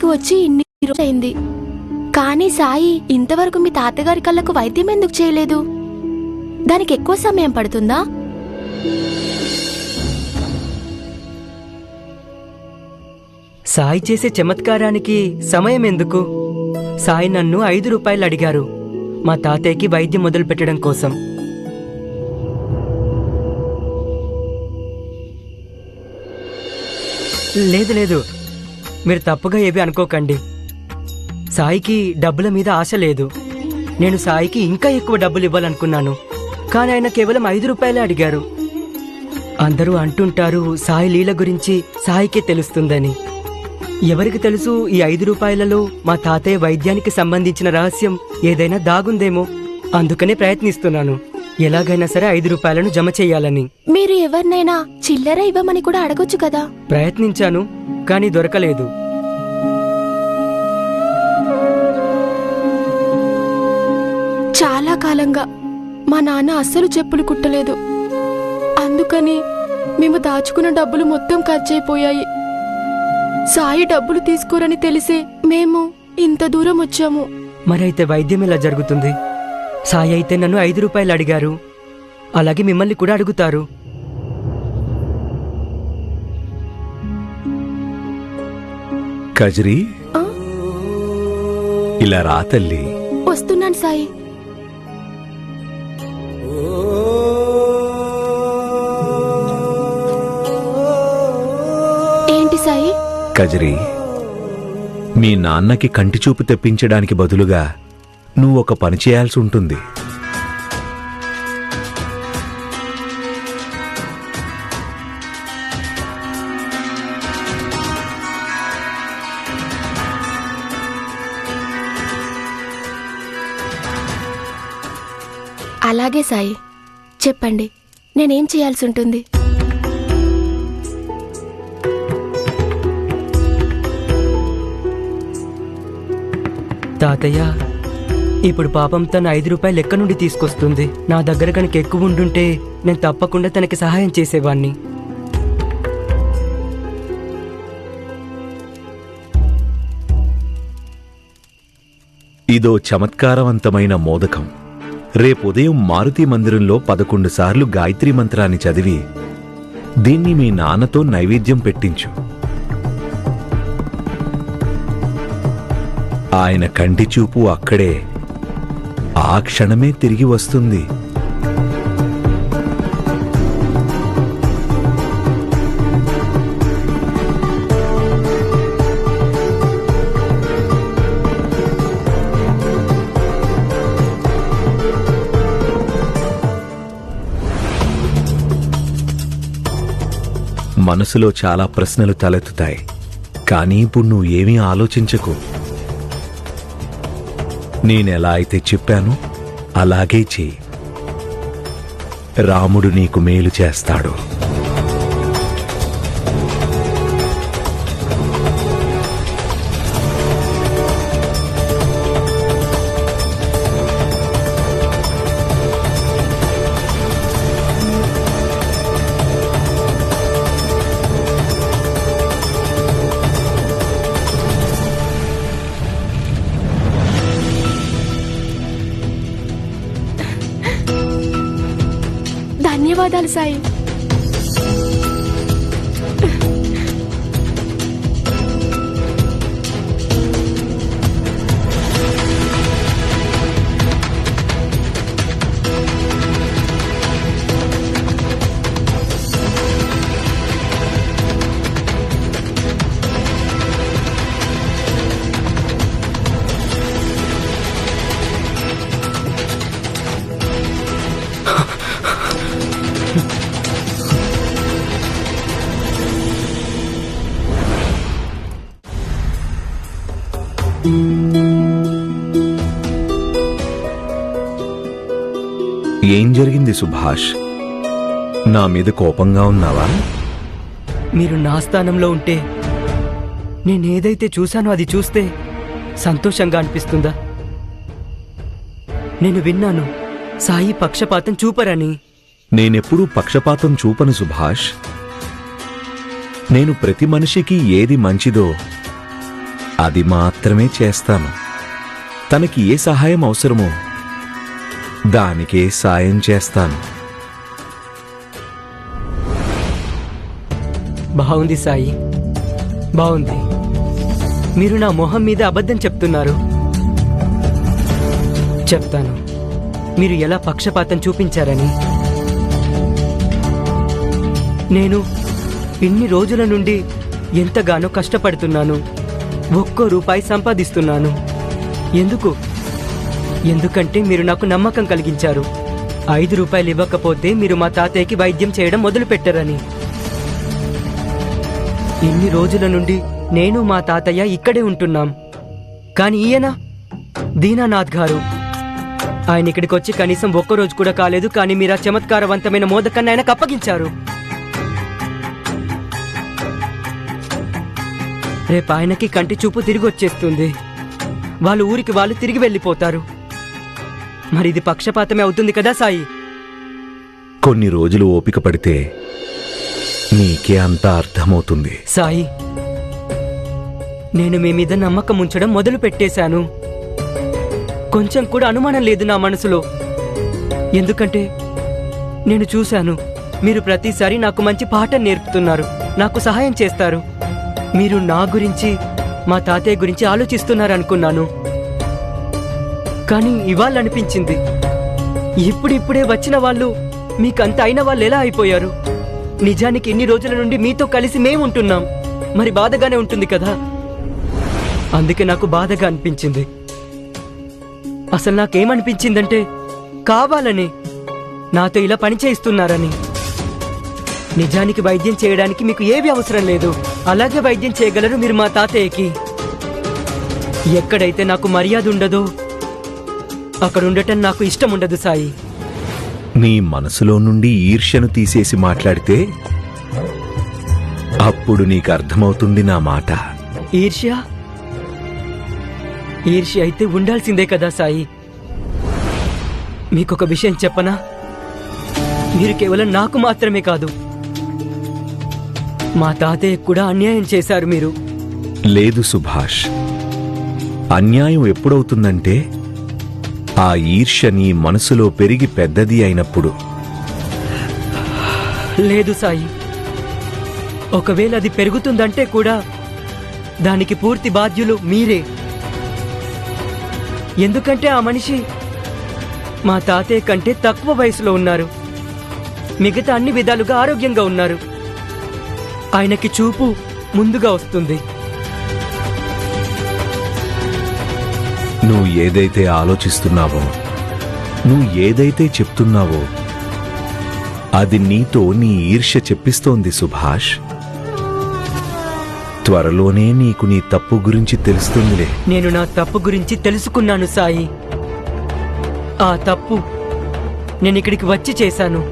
ఇక్కడికి వచ్చి ఇన్ని రోజులైంది, కానీ సాయి ఇంతవరకు మీ తాతగారి కళ్ళకు వైద్యం ఎందుకు చేయలేదు? దానికి ఎక్కువ సమయం పడుతుందా? సాయి చేసే చమత్కారానికి సమయం ఎందుకు? సాయి నన్ను 5 రూపాయలు అడిగారు మా తాతయ్యకి వైద్యం మొదలు పెట్టడం కోసం. లేదు లేదు, మీరు తప్పుగా ఏవి అనుకోకండి. సాయికి డబ్బుల మీద ఆశ లేదు. నేను సాయికి ఇంకా ఎక్కువ డబ్బులు ఇవ్వాలనుకున్నాను, కానీ ఆయన కేవలం 5 రూపాయలే అడిగారు. అందరూ అంటుంటారు సాయి లీల గురించి సాయికే తెలుస్తుందని. ఎవరికి తెలుసు, ఈ 5 రూపాయలలో మా తాతయ్య వైద్యానికి సంబంధించిన రహస్యం ఏదైనా దాగుందేమో. అందుకనే ప్రయత్నిస్తున్నాను, ఎలాగైనా సరే 5 రూపాయలను జమ చెయ్యాలని. మీరు ఎవరినైనా చిల్లర ఇవ్వమని కూడా అడగొచ్చు కదా. ప్రయత్నించాను, కానీ దొరకలేదు. చాలా కాలంగా మా నాన్న అస్సలు చెప్పులు కుట్టలేదు. అందుకని మేము దాచుకున్న డబ్బులు మొత్తం ఖర్చయిపోయాయి. సాయి డబ్బులు తీసుకోరని తెలిసే మేము ఇంత దూరం వచ్చాము. మరైతే వైద్యం ఎలా జరుగుతుంది? సాయి అయితే నన్ను 5 రూపాయలు అడిగారు, అలాగే మిమ్మల్ని కూడా అడుగుతారు. కజరీ, ఆ? ఇలా రా తల్లి. వస్తున్నాను సాయి. ఏంటి సాయి? కజరీ, మీ నాన్నకి కంటి చూపు తెప్పించడానికి బదులుగా నువ్వు ఒక పని చేయాల్సి ఉంటుంది. అలాగే సాయి, చెప్పండి, నేనేం చేయాల్సి ఉంటుంది? తాతయ్య, ఇప్పుడు పాపం తన 5 రూపాయలు ఎక్కడి నుండి తీసుకొస్తుంది? నా దగ్గర కనుక ఎక్కువ ఉండుంటే నేను తప్పకుండా తనకి సహాయం చేసేవాణ్ణి. ఇదో చమత్కారవంతమైన మోదకం. రేపుదయం మారుతి మందిరంలో 11 సార్లు గాయత్రీ మంత్రాన్ని చదివి దీన్ని మీ నాన్నతో నైవేద్యం పెట్టించు. ఆయన కంటి చూపు అక్కడే, ఆ క్షణమే తిరిగి వస్తుంది. మనసులో చాలా ప్రశ్నలు తలెత్తుతాయి, కానీ ఇప్పుడు నువ్వు ఏమీ ఆలోచించకు. నేనెలా అయితే చెప్పానో అలాగే చెయ్యి. రాముడు నీకు మేలు చేస్తాడు. ధన్యవాదాలు సాయి. ఏం జరిగింది సుభాష్? నా మీద కోపంగా ఉన్నావా? మీరు నా స్థానంలో ఉంటే నేనేదైతే చూశానో అది చూస్తే సంతోషంగా అనిపిస్తుందా? నేను విన్నాను సాయి పక్షపాతం చూపరని. నేనెప్పుడూ పక్షపాతం చూపను సుభాష్. నేను ప్రతి మనిషికి ఏది మంచిదో అది మాత్రమే చేస్తాను. తనకి ఏ సహాయం అవసరమో దానికే సాయం చేస్తాను. బాగుంది సాయి, బాగుంది. మీరు నా మొహం మీద అబద్ధం చెప్తున్నారు. చెప్తాను మీరు ఎలా పక్షపాతం చూపించారని. నేను ఇన్ని రోజుల నుండి ఎంతగానో కష్టపడుతున్నాను. ఒక్కో రూపాయి సంపాదిస్తున్నాను. ఎందుకు? ఎందుకంటే మీరు నాకు నమ్మకం కలిగించారు. 5 రూపాయలు ఇవ్వకపోతే మీరు మా తాతయ్యకి వైద్యం చేయడం మొదలుపెట్టారని. ఇన్ని రోజుల నుండి నేను మా తాతయ్య ఇక్కడే ఉంటున్నాం. కానీ ఈయన దీనానాథ్ గారు, ఆయన ఇక్కడికి వచ్చి కనీసం ఒక్కరోజు కూడా కాలేదు. కానీ మీరు ఆ చమత్కారవంతమైన మోదకాన్ని ఆయనకు అప్పగించారు. రేపు ఆయనకి కంటి చూపు తిరిగి వచ్చేస్తుంది. వాళ్ళ ఊరికి వాళ్ళు తిరిగి వెళ్ళిపోతారు. మరి ఇది పక్షపాతమే అవుతుంది కదా సాయి? కొన్ని రోజులు ఓపిక పడితే నీకే అంతా అర్థమవుతుంది. సాయి, నేను మీ మీద నమ్మకం ఉంచడం మొదలు పెట్టేశాను. కొంచెం కూడా అనుమానం లేదు నా మనసులో. ఎందుకంటే నేను చూశాను, మీరు ప్రతిసారి నాకు మంచి పాఠం నేర్పుతున్నారు, నాకు సహాయం చేస్తారు. మీరు నా గురించి మా తాతయ్య గురించి ఆలోచిస్తున్నారనుకున్నాను. కానీ ఇవాళ అనిపించింది, ఇప్పుడిప్పుడే వచ్చిన వాళ్ళు మీకంత అయిన వాళ్ళు ఎలా అయిపోయారు? నిజానికి ఇన్ని రోజుల నుండి మీతో కలిసి మేముంటున్నాం. మరి బాధగానే ఉంటుంది కదా. అందుకే నాకు బాధగా అనిపించింది. అసలు నాకేమనిపించిందంటే, కావాలని నాతో ఇలా పని చేయిస్తున్నారని. నిజానికి వైద్యం చేయడానికి మీకు ఏవి అవసరం లేదు. అలాగే వైద్యం చేయగలరు మీరు మా తాతయ్యకి. ఎక్కడైతే నాకు మర్యాద ఉండదో అక్కడ ఉండటం నాకు ఇష్టం ఉండదు సాయి. నీ మనసులో నుండి ఈర్ష్యను తీసేసి మాట్లాడితే అప్పుడు నీకు అర్థమవుతుంది నా మాట. ఈర్ష్య? ఈర్ష్య అయితే ఉండాల్సిందే కదా సాయి. మీకొక విషయం చెప్పనా? మీరు కేవలం నాకు మాత్రమే కాదు, మా తాతయ్యకు కూడా అన్యాయం చేశారు మీరు. లేదు సుభాష్, అన్యాయం ఎప్పుడవుతుందంటే ఆ ఈర్ష్య నీ మనసులో పెరిగి పెద్దది అయినప్పుడు. లేదు సాయి, ఒకవేళ అది పెరుగుతుందంటే కూడా దానికి పూర్తి బాధ్యులు మీరే. ఎందుకంటే ఆ మనిషి మా తాతయ్య కంటే తక్కువ వయసులో ఉన్నారు. మిగతా అన్ని విధాలుగా ఆరోగ్యంగా ఉన్నారు. ఆయనకి చూపు ముందుగా వస్తుంది. నువ్వు ఏదైతే ఆలోచిస్తున్నావో, నువ్వు ఏదైతే చెప్తున్నావో అది నీతో నీ ఈర్ష్య చెప్పిస్తోంది సుభాష్. త్వరలోనే నీకు నీ తప్పు గురించి తెలుస్తుందిలే. నేను నా తప్పు గురించి తెలుసుకున్నాను సాయి. ఆ తప్పు నేను ఇక్కడికి వచ్చి చేశాను.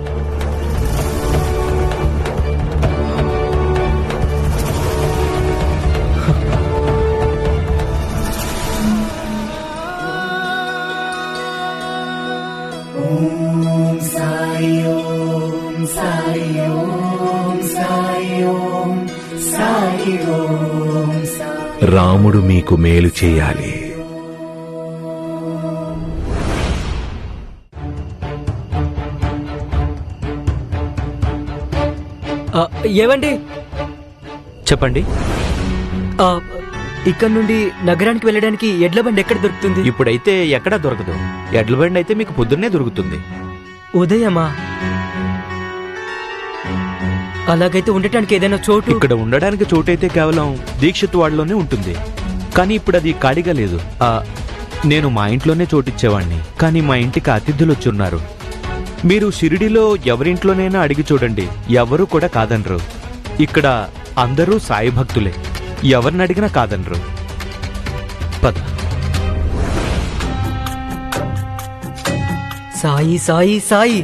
రాముడు మీకు మేలు చేయాలి. ఏవండి? చెప్పండి. ఇక్కడ నుండి నగరానికి వెళ్ళడానికి ఎడ్ల బండి ఎక్కడ దొరుకుతుంది? ఇప్పుడైతే ఎక్కడా దొరకదు. ఎడ్ల బండి అయితే మీకు పొద్దున్నే దొరుకుతుంది. ఉదయమా? అలాగైతే ఉండటానికి ఏదైనా చోటు? ఇక్కడ ఉండడానికి చోటైతే కేవలం దీక్షిత్ వాడలోనే ఉంటుంది. కానీ ఇప్పుడు అది ఖాళీగా లేదు. నేను మా ఇంట్లోనే చోటిచ్చేవాణ్ణి, కానీ మా ఇంటికి అతిథులు వచ్చున్నారు. మీరు షిరిడిలో ఎవరింట్లోనైనా అడిగి చూడండి, ఎవరూ కూడా కాదనరు. ఇక్కడ అందరూ సాయి భక్తులే, ఎవరిని అడిగినా కాదనరు. పద. సాయి సాయి సాయి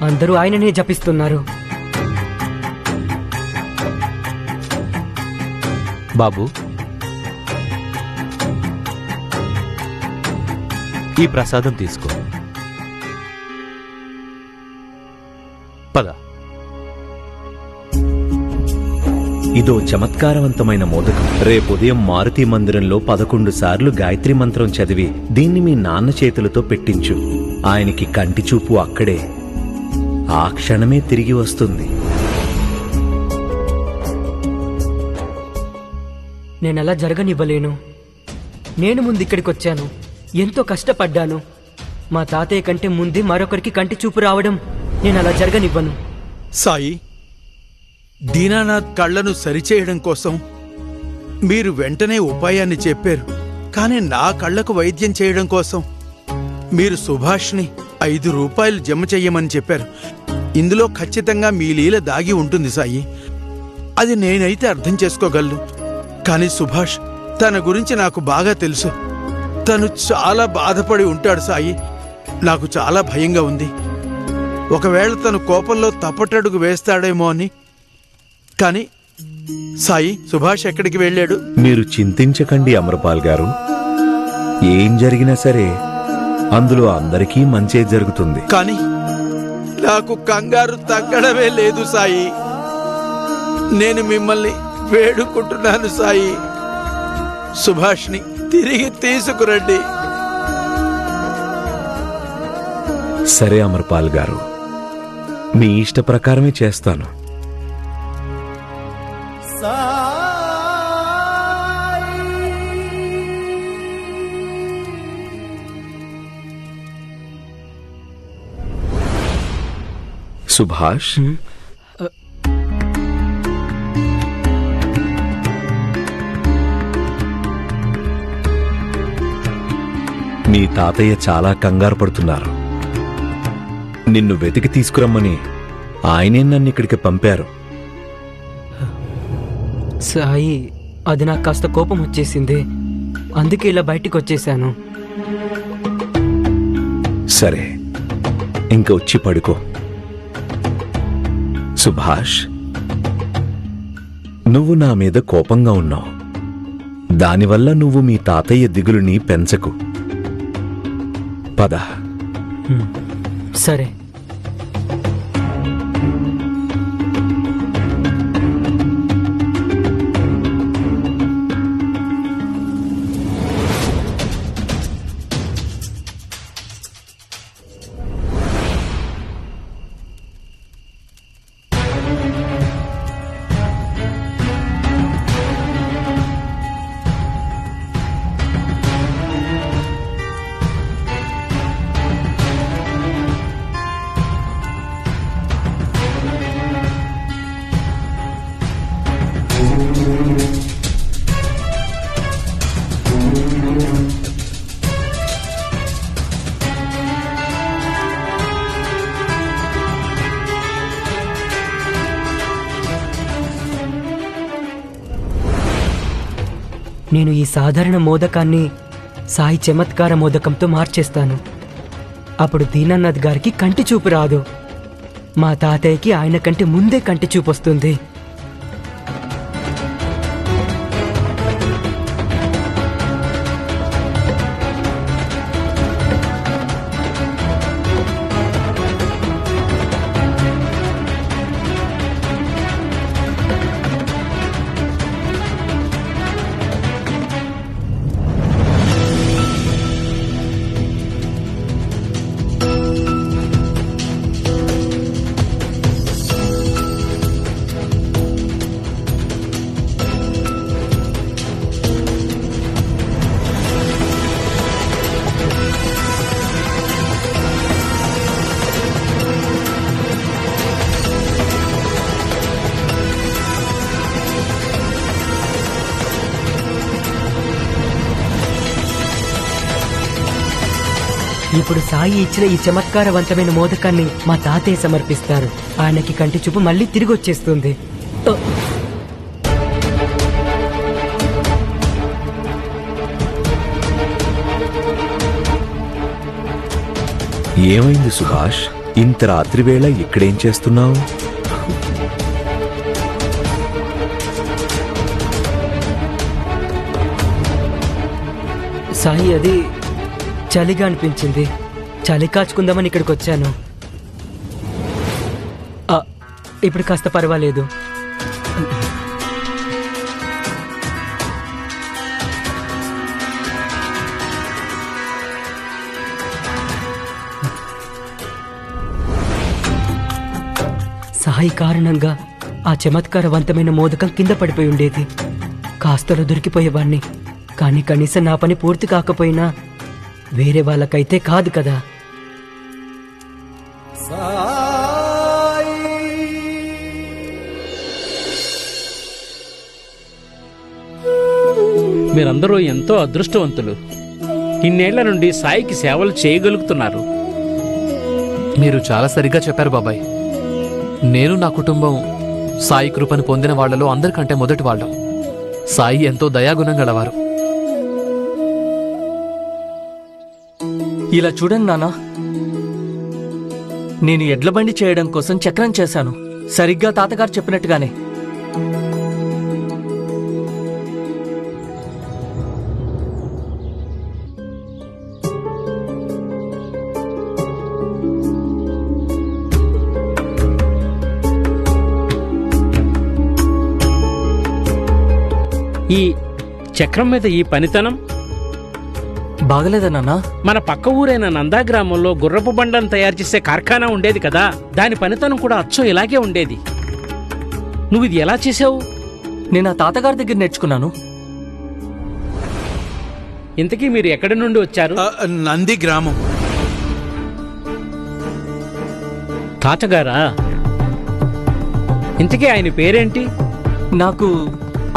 అందరూ ఆయననే జపిస్తున్నారు. బాబు, ఈ ప్రసాదం తీసుకో. పద. ఇదో చమత్కారవంతమైన మోదకం. రేపు ఉదయం మారుతి మందిరంలో 11 సార్లు గాయత్రి మంత్రం చదివి దీన్ని మీ నాన్న చేతులతో పెట్టించు. ఆయనకి కంటి చూపు అక్కడే, ఆ క్షణమే తిరిగి వస్తుంది. నేనలా జరగనివ్వలేను. నేను ముందు ఇక్కడికి వచ్చాను, ఎంతో కష్టపడ్డాను. మా తాతయ్య కంటే ముందే మరొకరికి కంటి చూపు రావడం నేను అలా జరగనివ్వను. సాయి, దీనానాథ్ కళ్లను సరిచేయడం కోసం మీరు వెంటనే ఉపాయాన్ని చెప్పారు. కానీ నా కళ్లకు వైద్యం చేయడం కోసం మీరు సుభాష్ని 5 రూపాయలు జమ చెయ్యమని చెప్పారు. ఇందులో ఖచ్చితంగా మీ లీల దాగి ఉంటుంది సాయి. అది నేనైతే అర్థం చేసుకోగలను. కానీ సుభాష్, తన గురించి నాకు బాగా తెలుసు. తను చాలా బాధపడి ఉంటాడు సాయి. నాకు చాలా భయంగా ఉంది. ఒకవేళ తను కోపంలో తప్పటడుగు వేస్తాడేమో అని. కానీ సాయి, సుభాష్ ఎక్కడికి వెళ్ళాడు? మీరు చింతించకండి అమరపాల్ గారు. ఏం జరిగినా సరే అందులో అందరికీ మంచే జరుగుతుంది. కానీ నాకు కంగారు తగ్గడమే లేదు సాయి. నేను మిమ్మల్ని వేడుకుంటున్నాను సాయి, సుభాష్ని తిరిగి తీసుకురండి. సరే అమర్పాల్ గారు, మీ ఇష్ట ప్రకారమే చేస్తాను. సుభాష్, మీ తాతయ్య చాలా కంగారు పడుతున్నారు. నిన్ను వెతికి తీసుకురమ్మని ఆయనే నన్ను ఇక్కడికి పంపారు. సాయి, అది నాకు కాస్త కోపం వచ్చేసింది, అందుకే ఇలా బయటికి వచ్చేసాను. సరే, ఇంక వచ్చి పడుకో. సుభాష్, నువ్వు నా మీద కోపంగా ఉన్నావు. దానివల్ల నువ్వు మీ తాతయ్య దిగులుని పెంచకు. పద. సరే. నేను ఈ సాధారణ మోదకాన్ని సాయి చమత్కార మోదకంతో మార్చేస్తాను. అప్పుడు దీనానాథ్ గారికి కంటి చూపు రాదు. మా తాతయ్యకి ఆయన కంటే ముందే కంటి చూపు వస్తుంది. ఇప్పుడు సాయి ఇచ్చిన ఈ చమత్కారవంతమైన మోదకాన్ని మా తాతయ్య సమర్పిస్తారు. ఆయనకి కంటి చూపు మళ్ళీ తిరిగి వచ్చేస్తుంది. ఏమైంది సుభాష్? ఇంత రాత్రివేళ ఇక్కడేం చేస్తున్నావు? సాయి, అది చలిగా అనిపించింది, చలి కాచుకుందామని ఇక్కడికి వచ్చాను. ఇప్పుడు కాస్త పర్వాలేదు. సాయి కారణంగా ఆ చమత్కారవంతమైన మోదకం కింద పడిపోయి ఉండేది. కాస్తలో దొరికిపోయేవాణ్ణి. కానీ కనీసం నా పని పూర్తి కాకపోయినా వేరే వాళ్ళకైతే కాదు కదా. మీరందరూ ఎంతో అదృష్టవంతులు. ఇన్నేళ్ల నుండి సాయికి సేవలు చేయగలుగుతున్నారు. మీరు చాలా సరిగ్గా చెప్పారు బాబాయ్. నేను నా కుటుంబం సాయి కృపను పొందిన వాళ్లలో అందరికంటే మొదటి వాళ్ళం. సాయి ఎంతో దయాగుణం గలవారు. ఇలా చూడండి నాన్న, నేను ఎడ్ల బండి చేయడం కోసం చక్రం చేశాను, సరిగ్గా తాతగారు చెప్పినట్టుగానే. ఈ చక్రం మీద ఈ పనితనం బాగలేదా నాన్న? మన పక్క ఊరైన నందా గ్రామంలో గుర్రపు బండను తయారు చేసే కార్ఖానా ఉండేది కదా, దాని పనితనం కూడా అచ్చం ఇలాగే ఉండేది. నువ్వు ఇది ఎలా చేసావు? నేను ఆ తాతగారి దగ్గర నేర్చుకున్నాను. ఇంతకీ మీరు ఎక్కడి నుండి వచ్చారు? నంది గ్రామం. తాతగారా? ఇంతకీ ఆయన పేరేంటి? నాకు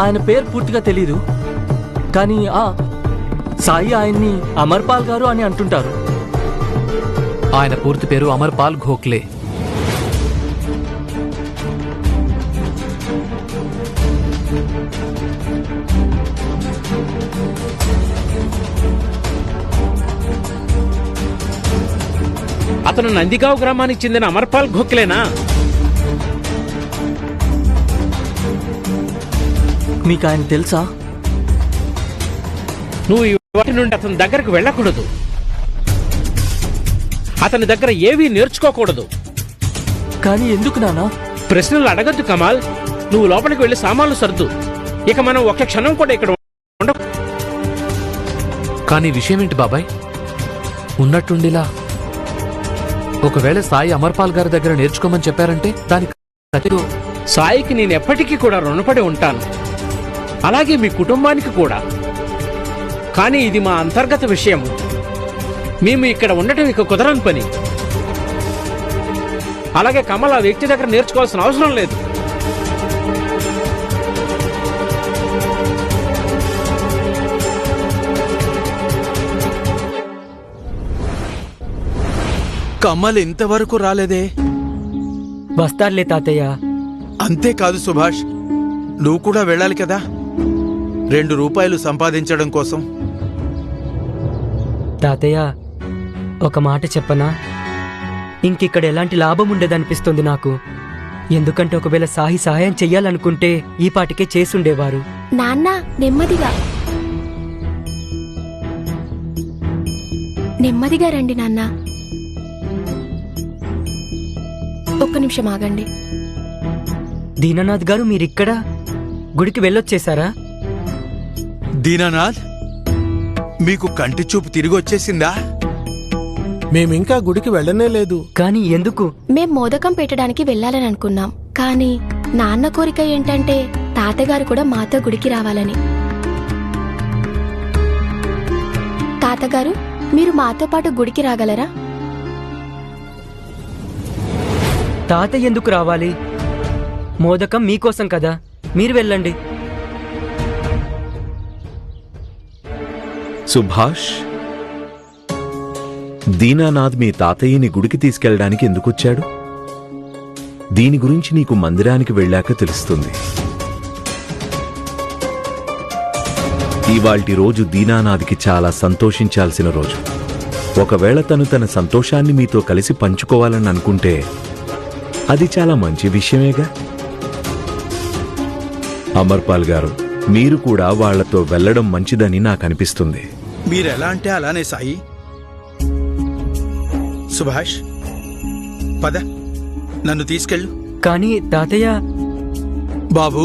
ఆయన పేరు పూర్తిగా తెలీదు, కానీ సాయి ఆయన్ని అమర్పాల్ గారు అని అంటుంటారు. ఆయన పూర్తి పేరు అమర్పాల్ ఘోక్లే. అతను నందిగావ్ గ్రామానికి చెందిన అమర్పాల్ ఘోక్లేనా? మీకు ఆయన తెలుసా? నువ్వు ఇవాటి నుండి అతని దగ్గరకు వెళ్ళకూడదు. అతని దగ్గర ఏవీ నేర్చుకోకూడదు. కానీ ఎందుకు నాన్న? ప్రశ్నలు అడగద్దు కమాల్. నువ్వు లోపలికి వెళ్లి సామాన్లు సర్దు. ఇక మనం ఒక క్షణం కూడా ఇక్కడ ఉండ. కానీ విషయం ఏంటి బాబాయ్? ఉన్నట్టుండిలా ఒకవేళ సాయి అమర్పాల్ గారి దగ్గర నేర్చుకోమని చెప్పారంటే దానికి సాయికి నేను ఎప్పటికీ కూడా రుణపడి ఉంటాను, అలాగే మీ కుటుంబానికి కూడా. కానీ ఇది మా అంతర్గత విషయం. మేము ఇక్కడ ఉండటం ఇక కుదరని పని. అలాగే కమల్ ఆ వ్యక్తి దగ్గర నేర్చుకోవాల్సిన అవసరం లేదు. కమల్ ఇంతవరకు రాలేదే. వస్తారులే తాతయ్య. అంతేకాదు సుభాష్, నువ్వు కూడా వెళ్ళాలి కదా 2 రూపాయలు సంపాదించడం కోసం. తాతయ్య, ఒక మాట చెప్పనా? ఇంకిక్కడ ఎలాంటి లాభం ఉండదనిపిస్తుంది నాకు. ఎందుకంటే ఒకవేళ సాయి సహాయం చెయ్యాలనుకుంటే ఈ పాటికే చేసుండేవారు. నాన్న, నెమ్మదిగా నెమ్మదిగా రండి నాన్న. ఒక్క నిమిషం ఆగండి. దీనానాథ్ గారు, మీరిక్కడ గుడికి వెళ్ళొచ్చేశారా? దీనానాథ్, మీకు కంటి చూపు తిరిగి వచ్చేసిందా? మేమింకా గుడికి వెళ్ళనే లేదు. కానీ ఎందుకు? మేం మోదకం పెట్టడానికి వెళ్ళాలని అనుకున్నాం, కానీ నాన్న కోరిక ఏంటంటే తాతగారు కూడా మాతో గుడికి రావాలని. తాతగారు, మీరు మాతో పాటు గుడికి రాగలరా? తాతయ్య ఎందుకు రావాలి? మోదకం మీకోసం కదా, మీరు వెళ్ళండి. సుభాష్, దీనానాథ్ మీ తాతయ్యని గుడికి తీసుకెళ్ళడానికి ఎందుకొచ్చాడు? దీని గురించి నీకు మందిరానికి వెళ్ళాక తెలుస్తుంది. ఇవాల్టి రోజు దీనానాథ్కి చాలా సంతోషించాల్సిన రోజు. ఒకవేళ తను తన సంతోషాన్ని మీతో కలిసి పంచుకోవాలని అనుకుంటే అది చాలా మంచి విషయమేగా. అమర్పాల్ గారు, మీరు కూడా వాళ్లతో వెళ్లడం మంచిదని నాకు అనిపిస్తుంది. మీరెలా అంటే అలానే సాయి. సుభాష్, పద, నన్ను తీసుకెళ్ళు. కానీ తాతయ్య... బాబూ,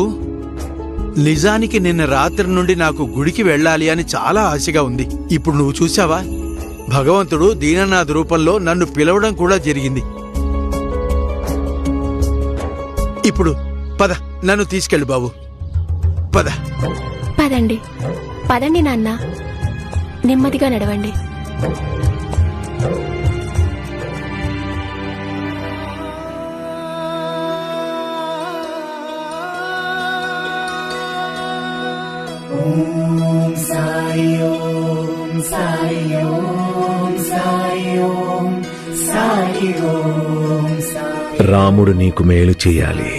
నిజానికి నిన్న రాత్రి నుండి నాకు గుడికి వెళ్ళాలి అని చాలా ఆశగా ఉంది. ఇప్పుడు నువ్వు చూసావా, భగవంతుడు దీననాథ్ రూపంలో నన్ను పిలవడం కూడా జరిగింది. ఇప్పుడు పద, నన్ను తీసుకెళ్ళు బాబు. పద. పదండి పదండి నాన్న, నెమ్మదిగా నడవండి. రాముడు నీకు మేలు చేయాలి.